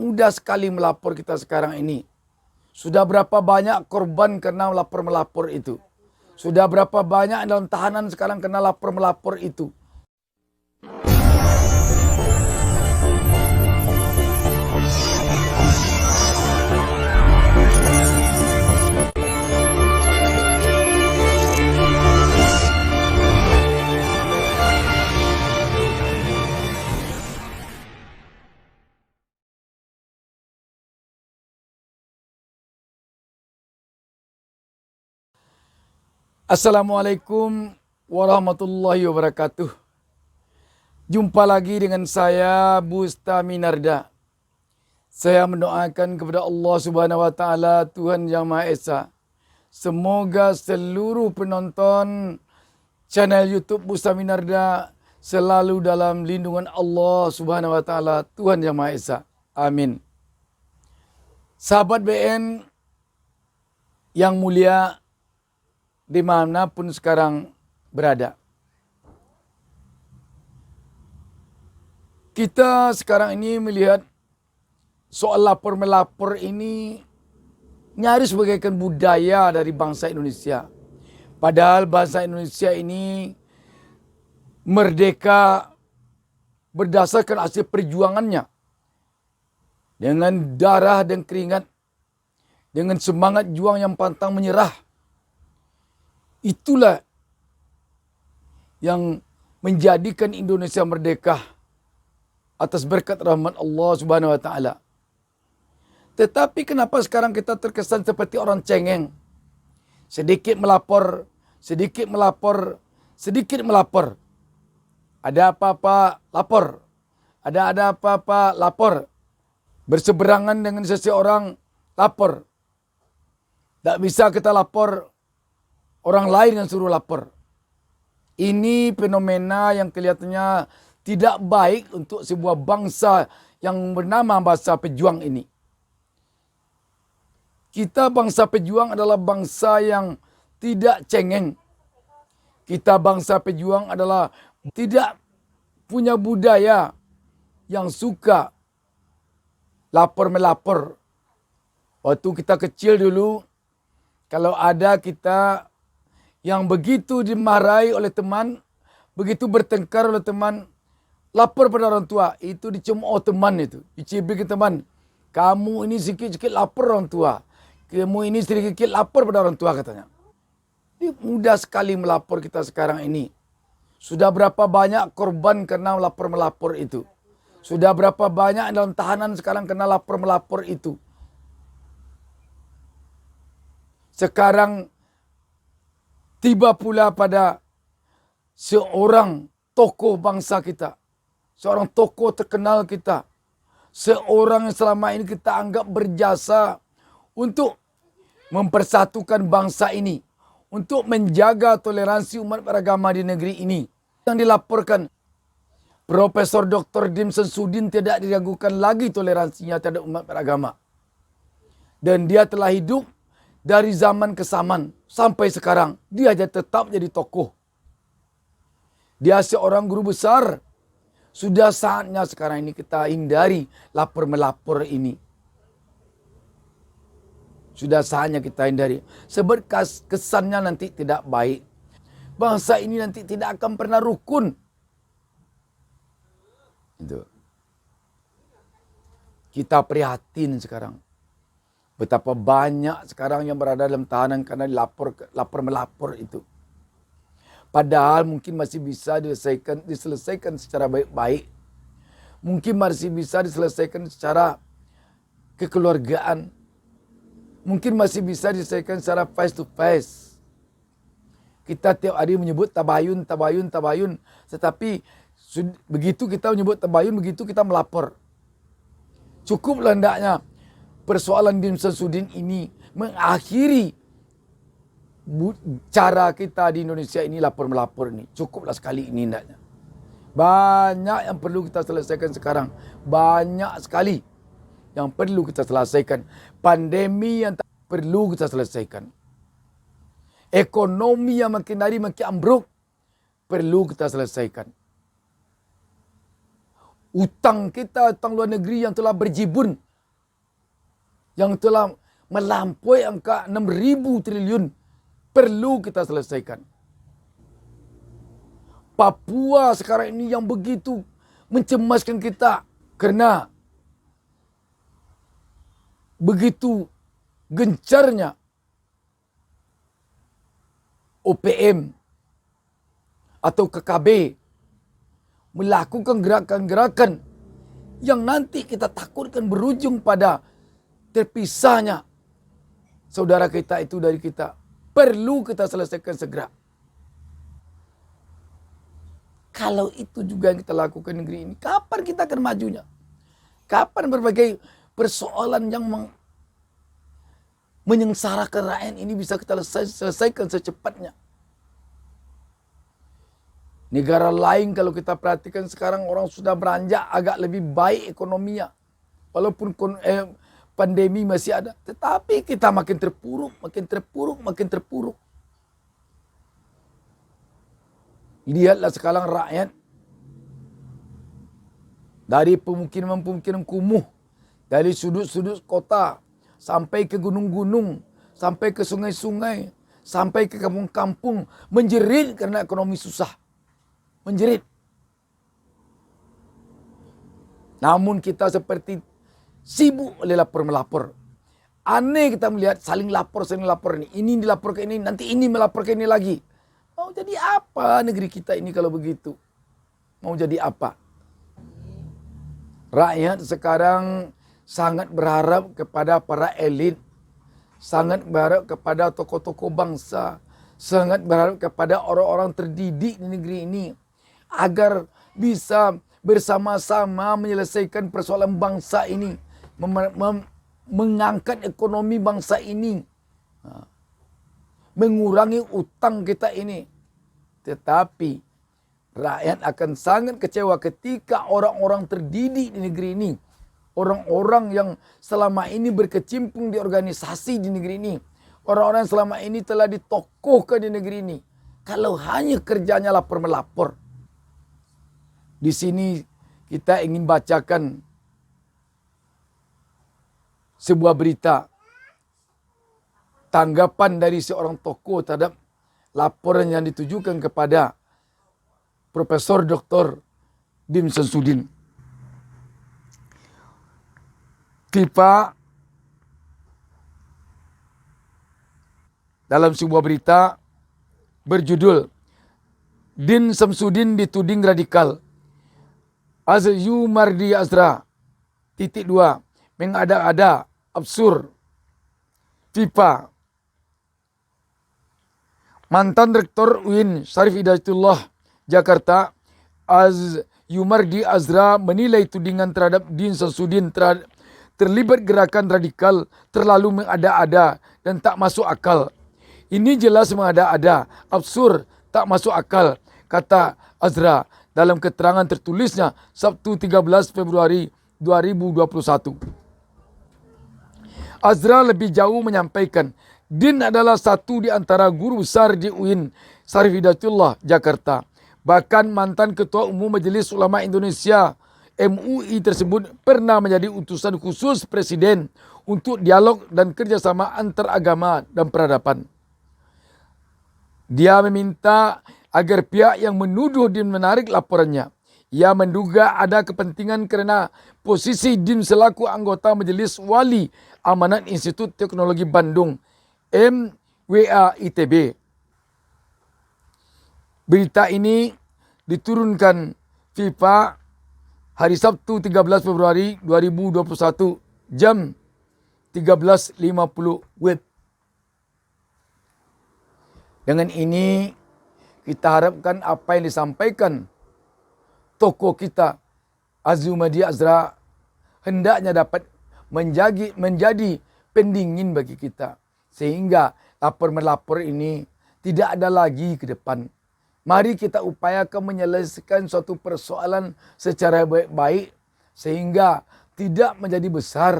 mudah sekali melapor kita sekarang ini. Sudah berapa banyak korban karena melapor itu. Sudah berapa banyak dalam tahanan sekarang karena melapor itu. Assalamualaikum warahmatullahi wabarakatuh. Jumpa lagi dengan saya Busta Minarda. Saya mendoakan kepada Allah Subhanahu wa taala, Tuhan Yang Maha Esa, semoga seluruh penonton channel YouTube Busta Minarda selalu dalam lindungan Allah Subhanahu wa taala, Tuhan Yang Maha Esa. Amin. Sahabat BN yang mulia dimanapun sekarang berada. Kita sekarang ini melihat soal lapor-melapor ini nyaris bagaikan budaya dari bangsa Indonesia. Padahal bangsa Indonesia ini merdeka berdasarkan hasil perjuangannya. Dengan darah dan keringat, dengan semangat juang yang pantang menyerah. Itulah yang menjadikan Indonesia merdeka atas berkat rahmat Allah Subhanahu wa taala. Tetapi kenapa sekarang kita terkesan seperti orang cengeng? Sedikit melapor, sedikit melapor, sedikit melapor. Ada apa-apa lapor. Ada apa-apa lapor. Berseberangan dengan seseorang lapor. Tak bisa kita lapor, orang lain yang suruh lapor. Ini fenomena yang kelihatannya tidak baik untuk sebuah bangsa yang bernama bangsa pejuang ini. Kita bangsa pejuang adalah bangsa yang tidak cengeng. Kita bangsa pejuang adalah tidak punya budaya yang suka lapor-melapor. Waktu kita kecil dulu, kalau ada kita yang begitu dimarahi oleh teman, begitu bertengkar oleh teman, lapor pada orang tua. Itu dicemooh teman itu. Dicibir ke teman. Kamu ini sikit-sikit lapor orang tua. Kamu ini sedikit lapor pada orang tua katanya. Ini mudah sekali melapor kita sekarang ini. Sudah berapa banyak korban karena melapor itu. Sudah berapa banyak dalam tahanan sekarang karena melapor itu. Sekarang tiba pula pada seorang tokoh bangsa kita. Seorang tokoh terkenal kita. Seorang yang selama ini kita anggap berjasa untuk mempersatukan bangsa ini. Untuk menjaga toleransi umat beragama di negeri ini. Yang dilaporkan, Profesor Dr. Dim Samsudin tidak diragukan lagi toleransinya terhadap umat beragama. Dan dia telah hidup dari zaman ke zaman sampai sekarang. Dia tetap jadi tokoh. Dia seorang guru besar. Sudah saatnya sekarang ini kita hindari lapor-melapor ini. Sudah saatnya kita hindari. Sebab kesannya nanti tidak baik. Bangsa ini nanti tidak akan pernah rukun. Itu. Kita prihatin sekarang. Betapa banyak sekarang yang berada dalam tahanan karena lapor-melapor itu. Padahal mungkin masih bisa diselesaikan secara baik-baik. Mungkin masih bisa diselesaikan secara kekeluargaan. Mungkin masih bisa diselesaikan secara face to face. Kita tiap hari menyebut tabayun. Tetapi begitu kita menyebut tabayun, begitu kita melapor. Cukuplah hendaknya persoalan Dim Samsudin ini mengakhiri cara kita di Indonesia ini lapor-melapor ini. Cukuplah sekali ini hendaknya. Banyak yang perlu kita selesaikan sekarang. Banyak sekali yang perlu kita selesaikan. Pandemi yang tak perlu kita selesaikan. Ekonomi yang makin hari makin ambruk perlu kita selesaikan. Utang kita, utang luar negeri yang telah berjibun yang telah melampaui angka 6.000 triliun perlu kita selesaikan. Papua sekarang ini yang begitu mencemaskan kita karena begitu gencarnya OPM atau KKB melakukan gerakan-gerakan yang nanti kita takutkan berujung pada terpisahnya saudara kita itu dari kita. Perlu kita selesaikan segera. Kalau itu juga yang kita lakukan di negeri ini, kapan kita akan majunya? Kapan berbagai persoalan yang menyengsarakan rakyat ini bisa kita selesaikan secepatnya? Negara lain kalau kita perhatikan sekarang orang sudah beranjak agak lebih baik ekonominya. Walaupun pandemi masih ada. Tetapi kita makin terpuruk, makin terpuruk, makin terpuruk. Lihatlah sekarang rakyat. Dari pemukiman-pemukiman kumuh. Dari sudut-sudut kota. Sampai ke gunung-gunung. Sampai ke sungai-sungai. Sampai ke kampung-kampung. Menjerit karena ekonomi susah. Menjerit. Namun kita seperti sibuk oleh lapor-melapor. Aneh kita melihat saling lapor ini. Ini dilaporkan ini, nanti ini melaporkan ini lagi. Mau jadi apa negeri kita ini kalau begitu? Mau jadi apa? Rakyat sekarang sangat berharap kepada para elit. Sangat berharap kepada tokoh-tokoh bangsa. Sangat berharap kepada orang-orang terdidik di negeri ini. Agar bisa bersama-sama menyelesaikan persoalan bangsa ini. Mengangkat ekonomi bangsa ini. Mengurangi utang kita ini. Tetapi rakyat akan sangat kecewa ketika orang-orang terdidik di negeri ini. Orang-orang yang selama ini berkecimpung di organisasi di negeri ini. Orang-orang yang selama ini telah ditokohkan di negeri ini. Kalau hanya kerjanya lapor-melapor. Di sini kita ingin bacakan sebuah berita tanggapan dari seorang tokoh terhadap laporan yang ditujukan kepada Profesor Dr. Din Samsudin. FIFA dalam sebuah berita berjudul Din Samsudin dituding radikal. Azyumardi Azra _2 mengada-ada absurd. FIFA. Mantan Rektor UIN Syarif Hidayatullah Jakarta Azyumardi Azra menilai tudingan terhadap Din Samsudin terlibat gerakan radikal terlalu mengada-ada dan tak masuk akal. Ini jelas mengada-ada, absurd, tak masuk akal, kata Azra dalam keterangan tertulisnya Sabtu 13 Februari 2021. Azra lebih jauh menyampaikan, Din adalah satu di antara guru besar di UIN Syarif Hidayatullah Jakarta. Bahkan mantan Ketua Umum Majelis Ulama Indonesia MUI tersebut pernah menjadi utusan khusus Presiden untuk dialog dan kerjasama antaragama dan peradaban. Dia meminta agar pihak yang menuduh Din menarik laporannya. Ia menduga ada kepentingan kerana posisi Din selaku anggota Majelis Wali Amanat Institut Teknologi Bandung MWA ITB. Berita ini diturunkan FIFA hari Sabtu 13 Februari 2021 jam 13.50 WIB. Dengan ini kita harapkan apa yang disampaikan tokoh kita Azyumardi Azra hendaknya dapat menjadi pendingin bagi kita. Sehingga lapor-melapor ini tidak ada lagi ke depan. Mari kita upayakan menyelesaikan suatu persoalan secara baik-baik sehingga tidak menjadi besar.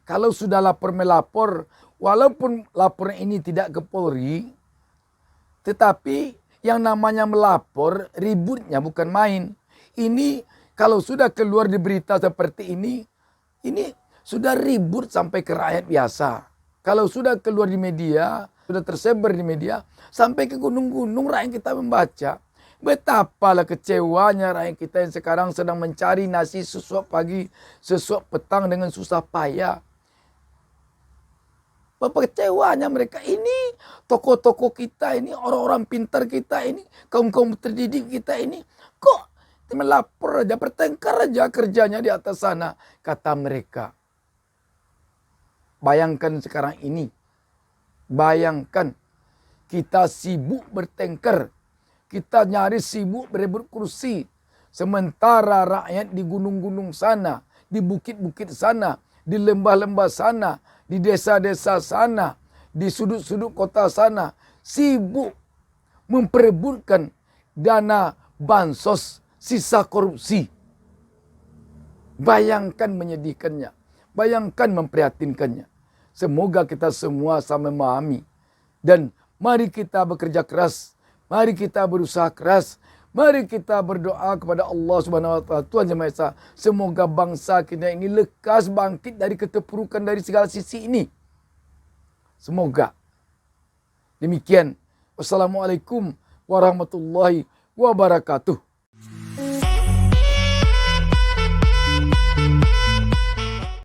Kalau sudah lapor-melapor, walaupun laporan ini tidak ke Polri, tetapi yang namanya melapor ributnya bukan main. Ini kalau sudah keluar di berita seperti ini sudah ribut sampai ke rakyat biasa. Kalau sudah keluar di media, sudah tersebar di media, sampai ke gunung-gunung rakyat kita membaca. Betapalah kecewanya rakyat kita yang sekarang sedang mencari nasi sesuap pagi, sesuap petang dengan susah payah. Bapak kecewanya mereka ini, tokoh-tokoh kita ini, orang-orang pintar kita ini, kaum-kaum terdidik kita ini, kok melapor aja, bertengkar aja kerjanya di atas sana, kata mereka. Bayangkan sekarang ini, bayangkan kita sibuk bertengkar, kita nyaris sibuk berebut kursi, sementara rakyat di gunung-gunung sana, di bukit-bukit sana, di lembah-lembah sana, di desa-desa sana, di sudut-sudut kota sana, sibuk memperebutkan dana bansos, sisa korupsi. Bayangkan menyedihkannya, bayangkan memprihatinkannya. Semoga kita semua sama memahami. Dan mari kita bekerja keras, mari kita berusaha keras, mari kita berdoa kepada Allah Subhanahu wa taala, Tuhan Yang Maha Esa. Semoga bangsa kita ini lekas bangkit dari keterpurukan dari segala sisi ini. Semoga. Demikian. Wassalamualaikum warahmatullahi wabarakatuh.